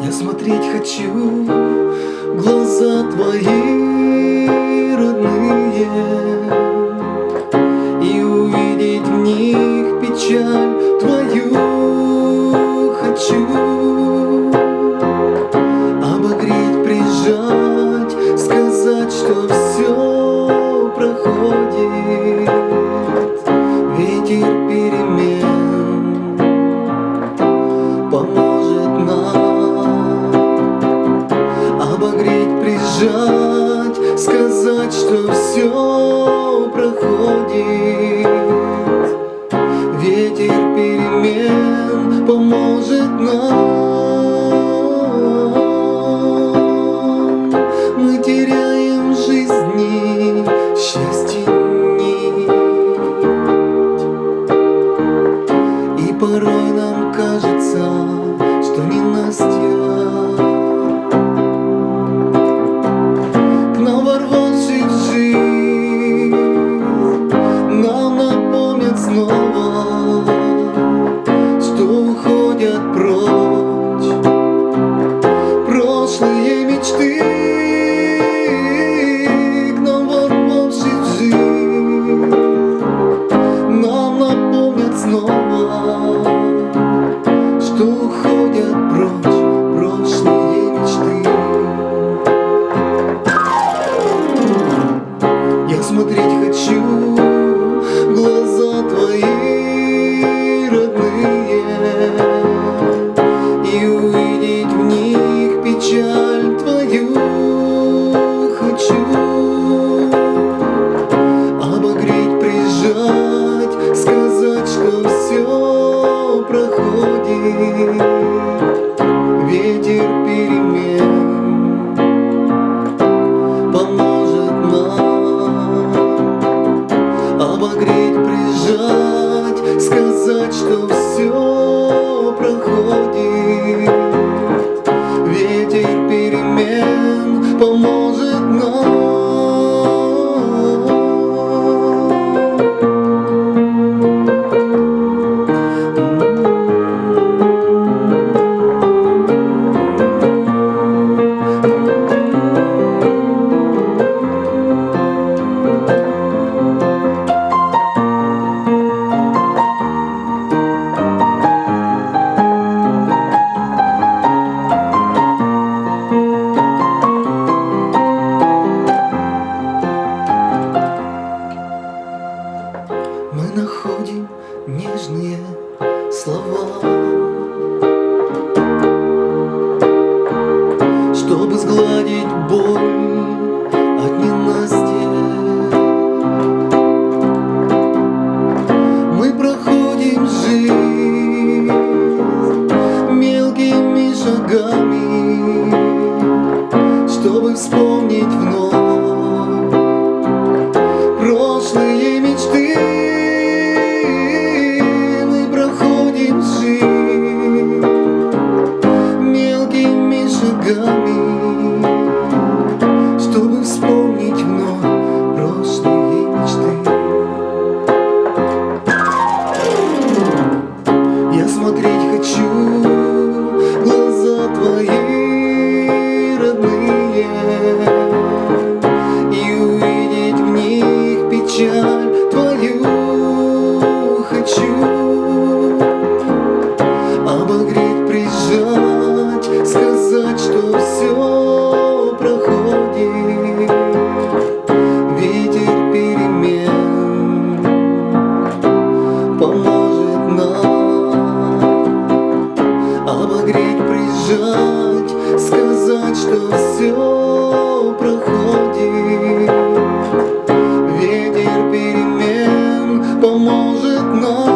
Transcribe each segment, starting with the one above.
Я смотреть хочу в глаза твои родные и увидеть в них печаль твою. Хочу обогреть, прижать, сказать, что все проходит. Ветер перемен поможет нам обогреть, прижать, сказать, что все проходит. Ветер перемен поможет нам. Мы теряем в жизни счастье нить, и порой нам кажется, что не Настя. К нам ворвавшись в жизнь, нам напомнят снова, что уходят прочь прошлые мечты. К нам ворвавшись в жизнь, нам напомнят снова, что уходят прочь прошлые мечты. Я смотреть хочу в глаза твои родные и увидеть в них печаль твою. Хочу обогреть, прижать, сказать, что все проходит. Ветер перемен поможет нам обогреть, прижать, сказать, что все проходит. Ветер перемен поможет нам. Мы находим нежные слова, чтобы сгладить боль от ненастья. Мы проходим жизнь мелкими шагами, чтобы вспомнить вновь прошлые мечты. Мелкими шагами, чтобы вспомнить вновь прошлые мечты. Я смотреть хочу в глаза твои родные и увидеть в них печаль твою. Хочу обогреть, прижать, сказать, что все проходит. Ветер перемен поможет нам обогреть, прижать, сказать, что все проходит. Ветер перемен поможет нам.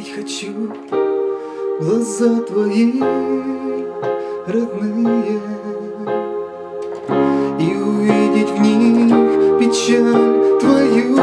Увидеть хочу глаза твои родные и увидеть в них печаль твою.